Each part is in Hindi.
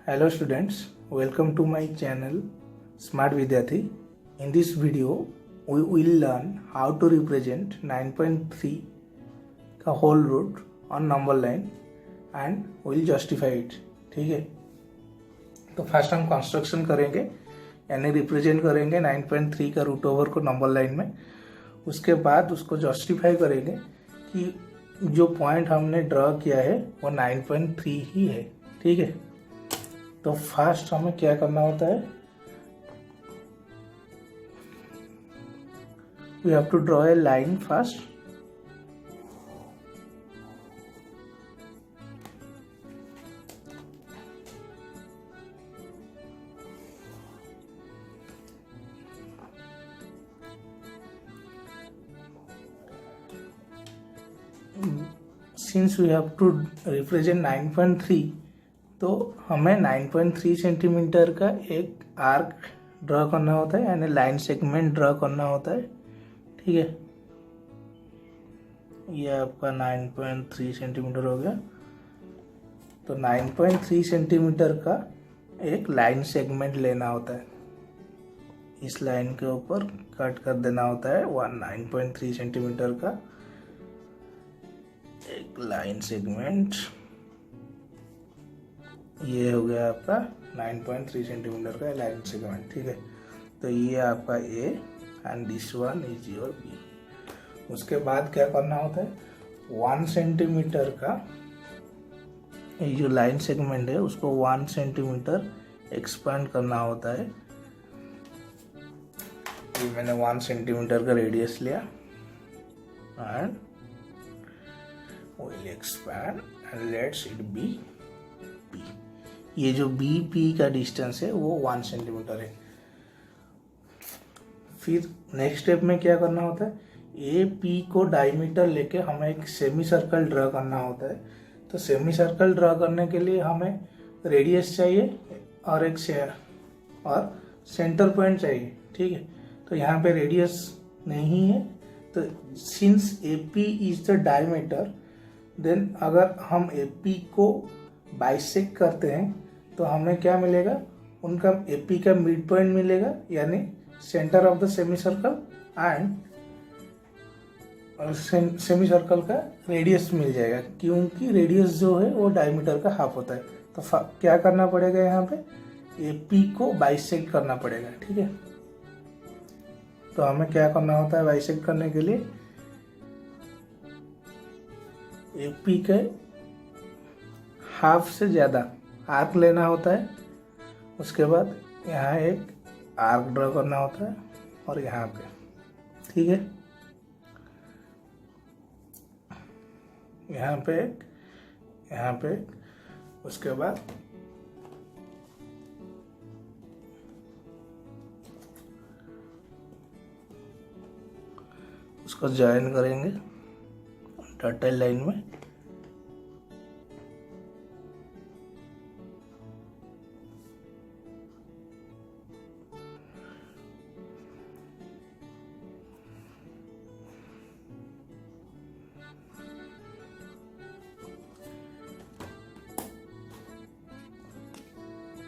Hello students, welcome to my channel Smart Vidyarthi. In this video, we will learn how to represent 9.3 का whole root on number line and will justify it. ठीक है, तो फर्स्ट हम कंस्ट्रक्शन करेंगे यानी रिप्रेजेंट करेंगे 9.3 का रूट ओवर को नंबर लाइन में. उसके बाद उसको जस्टिफाई करेंगे कि जो पॉइंट हमने ड्रॉ किया है वो 9.3 ही है. ठीक है, तो फर्स्ट हमें क्या करना होता है, we have to draw a line first. Since we have to represent 9.3, तो हमें 9.3 सेंटीमीटर का एक आर्क ड्रॉ करना होता है यानी लाइन सेगमेंट ड्रॉ करना होता है. ठीक है, ये आपका 9.3 सेंटीमीटर हो गया. तो 9.3 सेंटीमीटर का एक लाइन सेगमेंट लेना होता है. इस लाइन के ऊपर कट कर देना होता है 9.3 सेंटीमीटर का एक लाइन सेगमेंट. ये हो गया आपका 9.3 सेंटीमीटर का लाइन सेगमेंट. ठीक है, तो ये आपका A and this one is your B. उसके बाद क्या करना होता है, 1 सेंटीमीटर का ये जो लाइन सेगमेंट है उसको 1 सेंटीमीटर एक्सपांड करना होता है. ये मैंने 1 सेंटीमीटर का रेडियस लिया and will expand and let's it be P. ये जो BP का डिस्टेंस है वो 1 सेंटीमीटर है. फिर नेक्स्ट स्टेप में क्या करना होता है, AP को डायमीटर लेके हमें एक सेमी सर्कल ड्रा करना होता है. तो सेमी सर्कल ड्रा करने के लिए हमें रेडियस चाहिए और एक और सेंटर पॉइंट चाहिए. ठीक है, तो यहाँ पे रेडियस नहीं है, तो since AP is the diameter, then अगर हम AP को बाइसेक्ट करते हैं तो हमें क्या मिलेगा, उनका AP का मिड पॉइंट मिलेगा यानी centre of the semi circle and semi circle का रेडियस मिल जाएगा, क्योंकि रेडियस जो है वो डायमीटर का हाफ होता है. तो क्या करना पड़ेगा, यहाँ पे AP को बाइसेक्ट करना पड़ेगा. ठीक है, तो हमें क्या करना होता है, बाइसेक्ट करने के लिए AP के हाफ से ज़्यादा आर्क लेना होता है. उसके बाद यहाँ एक आर्क ड्रॉ करना होता है और यहाँ पे. ठीक है, यहाँ पे एक, यहाँ पे एक. उसके बाद उसको ज्वाइन करेंगे टर्टल लाइन में.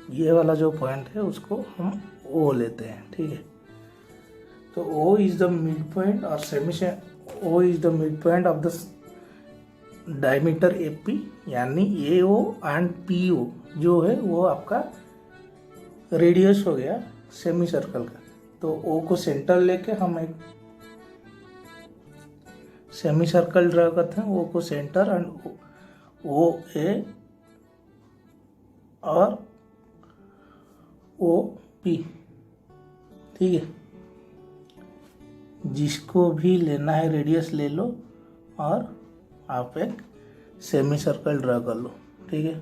ये वाला जो पॉइंट है उसको हम O लेते हैं. ठीक है, तो O is the mid point और O is the mid point of the diameter AP, यानी AO एंड PO जो है वो आपका रेडियस हो गया सेमी सर्कल का. तो O को सेंटर लेके हम एक सेमी सर्कल ड्रा करते हैं, O को सेंटर एंड OA और OP. ठीक है, जिसको भी लेना है रेडियस ले लो और आप एक सेमी सर्कल ड्रा कर लो. ठीक है,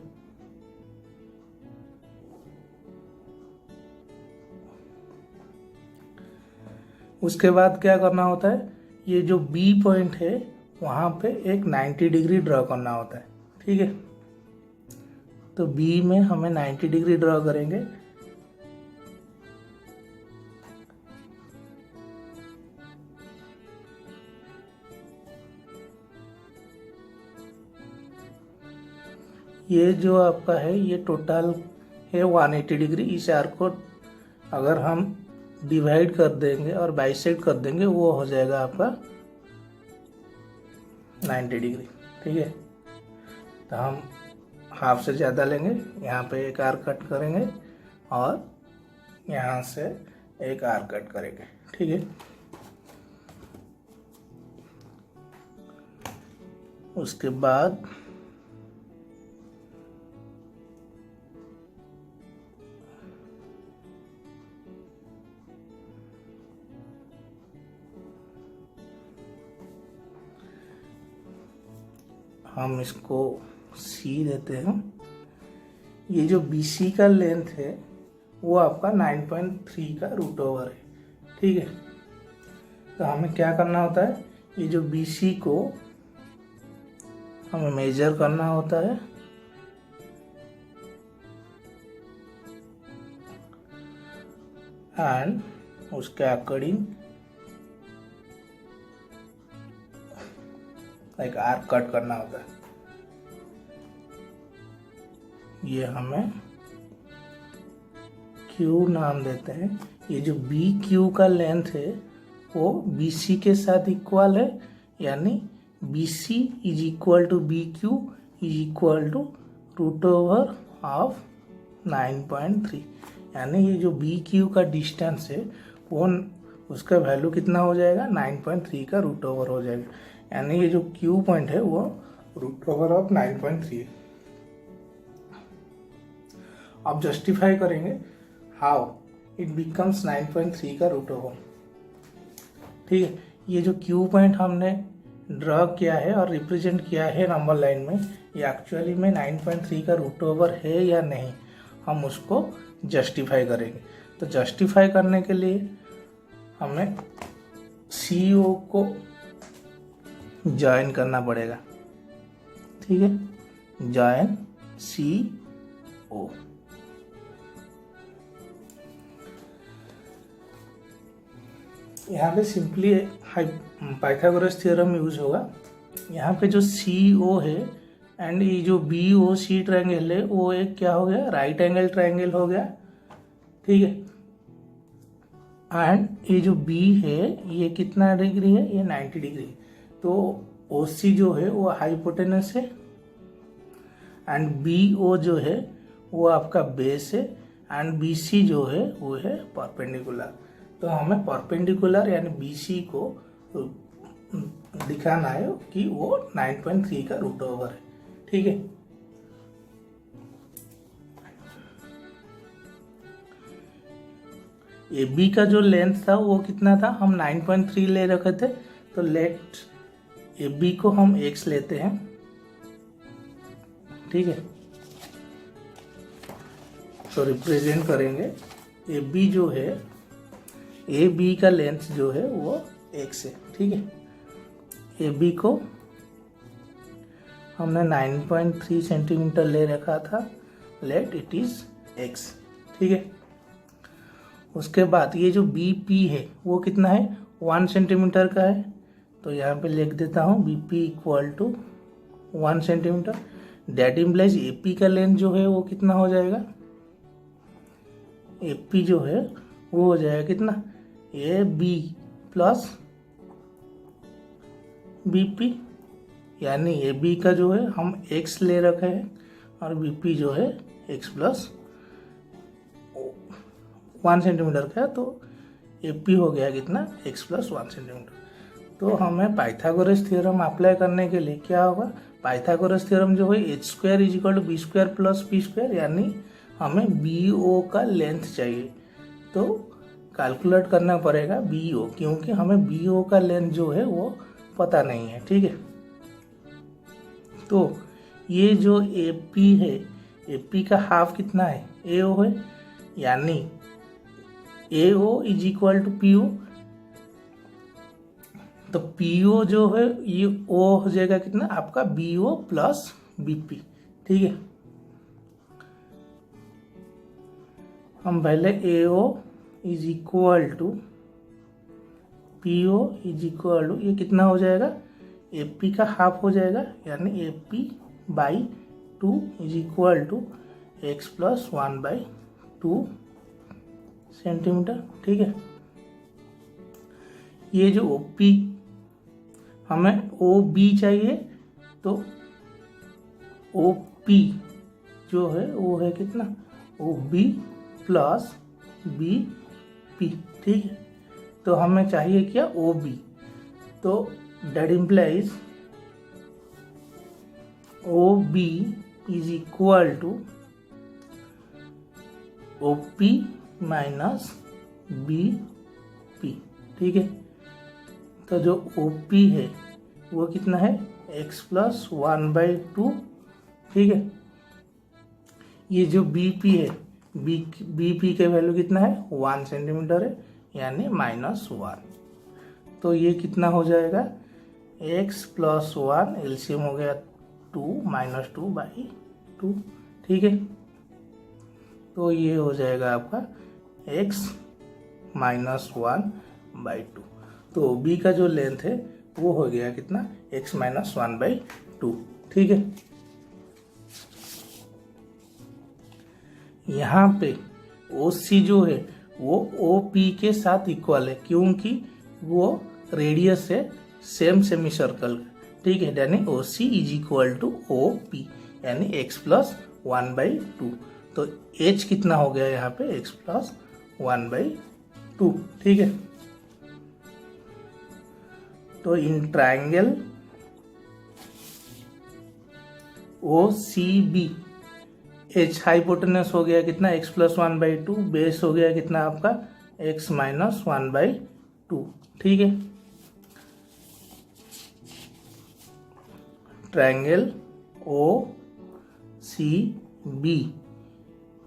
उसके बाद क्या करना होता है, ये जो B पॉइंट है वहाँ पे एक 90 डिग्री ड्रा करना होता है. ठीक है, तो B में हमें 90 डिग्री ड्रा करेंगे. ये जो आपका है ये टोटल है 180 डिग्री। इस आर्क को अगर हम डिवाइड कर देंगे और बाइसेक्ट कर देंगे वो हो जाएगा आपका 90 डिग्री। ठीक है, तो हम हाफ से ज़्यादा लेंगे, यहाँ पे एक आर्क कट करेंगे और यहाँ से एक आर्क कट करेंगे। ठीक है, उसके बाद हम इसको सी देते हैं। ये जो BC का लेंथ है वो आपका 9.3 का रूट ओवर है। ठीक है, तो हमें क्या करना होता है, ये जो BC को हमें मेजर करना होता है एंड उसके अकॉर्डिंग एक आर्क कट करना होता है। ये हमें Q नाम देते हैं। ये जो BQ का लेंथ है वो BC के साथ इक्वल है, यानी BC is equal to BQ is equal to root over of 9.3, यानी ये जो BQ का डिस्टेंस है वो उसका वैल्यू कितना हो जाएगा, 9.3 का रूट ओवर हो जाएगा, यानी ये जो Q पॉइंट है वो रूट ओवर ऑफ 9.3 है। अब जस्टिफाई करेंगे हाउ इट बिकम्स 9.3 का रूट ओवर। ठीक है, ये जो Q पॉइंट हमने ड्रॉ किया है और रिप्रेजेंट किया है नंबर लाइन में, ये एक्चुअली में 9.3 का रूट ओवर है या नहीं, हम उसको जस्टिफाई करेंगे। तो जस्टिफाई करने के लिए हमें CO को ज्वाइन करना पड़ेगा। ठीक है, ज्वाइन CO। यहाँ पे सिंपली पाइथागोरस थ्योरम यूज होगा। यहाँ पे जो CO है एंड ये जो BOC ट्रायंगल है वो एक क्या हो गया, राइट एंगल ट्रायंगल हो गया। ठीक है, एंड ये जो B है ये कितना डिग्री है, ये 90 डिग्री। तो OC जो है वो हाइपोटेनस है एंड BO जो है वो आपका बेस है एंड BC जो है वो है परपेंडिकुलर। तो हमें परपेंडिकुलर यानी BC को दिखाना है कि वो 9.3 का रूट ओवर है। ठीक है, AB का जो लेंथ था वो कितना था, हम 9.3 ले रखे थे। तो लेट AB को हम x लेते हैं। ठीक है, तो रिप्रेजेंट करेंगे AB जो है, AB का लेंथ जो है वो x है। ठीक है, AB को हमने 9.3 सेंटीमीटर ले रखा था, लेट इट इज x। ठीक है, उसके बाद ये जो BP है वो कितना है, 1 सेंटीमीटर का है। तो यहाँ पे लिख देता हूँ BP equal to 1 centimetre. That implies AP का लेंथ जो है वो कितना हो जाएगा, AP जो है वो हो जाएगा कितना, AB प्लस BP, यानी AB का जो है हम x ले रखे हैं और BP जो है x प्लस 1 सेंटीमीटर का, तो AP हो गया कितना, x प्लस 1 सेंटीमीटर। तो हमें पाइथागोरस थ्योरम अप्लाई करने के लिए क्या होगा, पाइथागोरस थ्योरम जो है h square is equal to B square plus p square, यानी हमें BO का लेंथ चाहिए। तो कैलकुलेट करना पड़ेगा BO, क्योंकि हमें BO का लेंथ जो है वो पता नहीं है। ठीक है, तो ये जो AP है, AP का हाफ कितना है, AO है, यानी AO is equal to PO। तो PO जो है ये O हो जाएगा कितना, आपका BO प्लस BP। ठीक है, हम पहले AO is equal to PO is equal to, ये कितना हो जाएगा, AP का हाफ हो जाएगा, यानी AP by 2 is equal to X plus 1/2 centimetre. ठीक है, ये जो OP हमें OB चाहिए, तो OP जो है वो है कितना, OB प्लस BP। ठीक है, तो हमें चाहिए क्या, OB। तो that implies OB is equal to OP minus BP। ठीक है, तो जो OP है वो कितना है, x प्लस 1/2। ठीक है, ये जो BP है, BP के वैल्यू कितना है, 1 सेंटीमीटर है, यानी -1। तो ये कितना हो जाएगा, x प्लस 1 एलसीएम हो गया 2 -2/2। ठीक है, तो ये हो जाएगा आपका x -1/2। तो b का जो लेंथ है वो हो गया कितना, x -1/2। ठीक है, यहाँ पे OC जो है वो OP के साथ इक्वल है, क्योंकि वो रेडियस है सेम सेमी सर्कल। ठीक है, यानी OC is equal to OP, यानी x प्लस 1/2। तो h कितना हो गया यहाँ पे, x प्लस 1/2। ठीक है, तो in triangle OCB h hypotenuse हो गया कितना, x प्लस 1/2, बेस हो गया कितना आपका, x माइनस 1/2। ठीक है, triangle OCB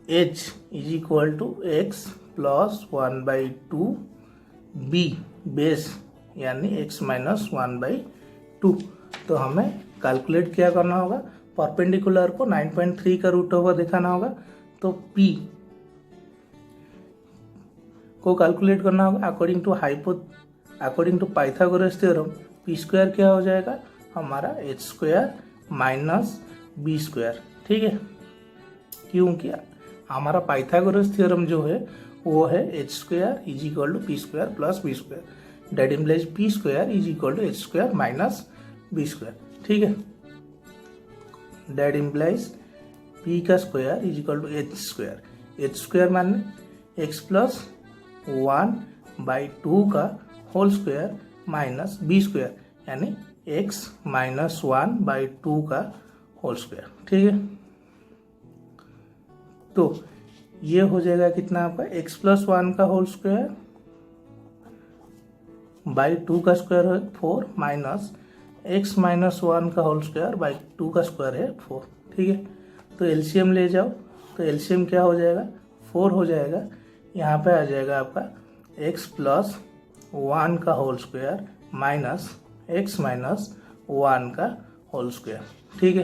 h is equal to x plus 1/2 b base, यानी x माइनस 1/2। तो हमें कैलकुलेट क्या करना होगा, परपेंडिकुलर को 9.3 का रूट ओवर दिखाना होगा। तो P को कैलकुलेट करना होगा according to Pythagoras theorem. P square क्या हो जाएगा हमारा, h square minus b square. ठीक है, क्योंकि हमारा पाइथागोरस थ्योरम जो है वो है h square is equal to p square plus b square, that implies p square is equal to h square minus b square. ठीक है, दैट इम्प्लाइज p का square is equal to h square माने x प्लस 1/2 का whole square minus b square, यानी x माइनस 1/2 का होल स्क्वायर। ठीक है, तो ये हो जाएगा कितना आपका, x प्लस 1 का होल स्क्वायर बाई 2 का स्क्वायर है 4, माइनस x माइनस 1 का होल स्क्वायर बाई 2 का स्क्वायर है 4। ठीक है, तो एलसीएम ले जाओ, तो एलसीएम क्या हो जाएगा, 4 हो जाएगा। यहाँ पे आ जाएगा आपका x प्लस 1 का whole square minus x minus 1 का होल स्क्वायर। ठीक है,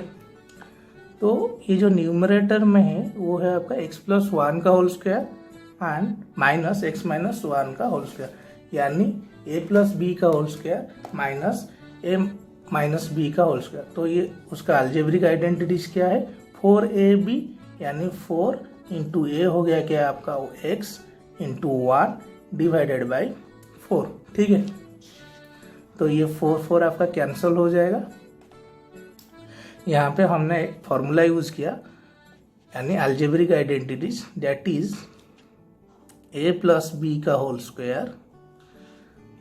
तो ये जो न्यूमरेटर में है वो है आपका x प्लस 1 का whole square and minus x minus 1 का होल स्क्वायर, यानी a प्लस b का whole square minus a minus b का होल स्क्वायर। तो ये उसका अलजेब्रिक आइडेंटिटीज क्या है, 4ab, यानी 4 इंटू a हो गया क्या आपका x इंटू 1 डिवाइडेड बाई 4। ठीक है, तो ये 4 आपका कैंसिल हो जाएगा। यहाँ पे हमने एक फॉर्मूला यूज किया, यानी algebraic identities, that is a plus b का whole square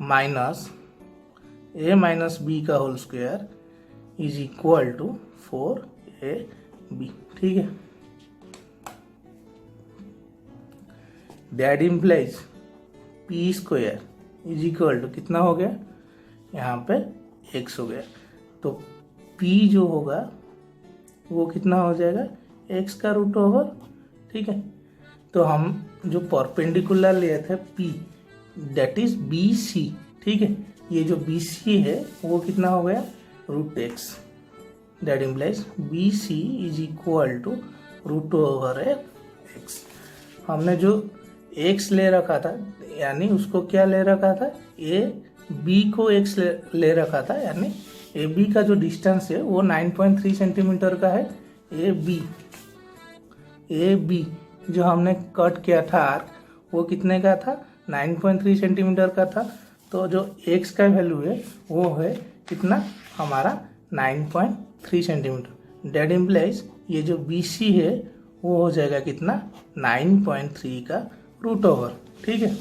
minus a minus b का whole square is equal to 4ab। ठीक है, that implies p square is equal to कितना हो गया, यहाँ पे x हो गया। तो p जो होगा वो कितना हो जाएगा, x का रूट ओवर। ठीक है, तो हम जो परपेंडिकुलर लिए थे p, दैट इज BC। ठीक है, ये जो BC है वो कितना हो गया, root x, that implies BC is equal to root over x। हमने जो x ले रखा था, यानी उसको क्या ले रखा था, b को x ले रखा था, यानी AB का जो डिस्टेंस है वो 9.3 सेंटीमीटर का है। ए बी जो हमने कट किया था आर्क वो कितने का था, 9.3 सेंटीमीटर का था। तो जो एक्स का वैल्यू है वो है कितना हमारा 9.3 सेंटीमीटर। डेट इम्प्लाइज ये जो बी सी है वो हो जाएगा कितना 9.3 का रूट ओवर। ठीक है,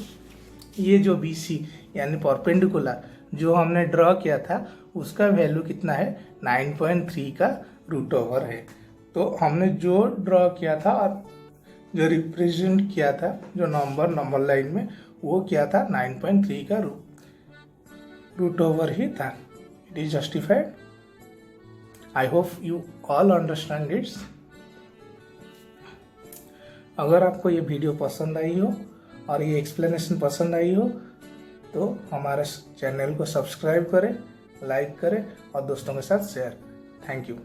ये जो बी सी यानी परपेंडिकुलर जो हमने ड्रॉ किया था उसका वैल्यू कितना है 9.3 का रूट ओवर है। तो हमने जो ड्रॉ किया था और जो रिप्रेजेंट किया था जो नंबर लाइन में वो क्या था 9.3 का रूट ओवर ही था। It is justified. I hope you all understand it's. अगर आपको ये वीडियो पसंद आई हो और ये एक्सप्लेनेशन पसंद आई हो तो हमारे चैनल को सब्सक्राइब करें, लाइक करें और दोस्तों के साथ शेयर। Thank you.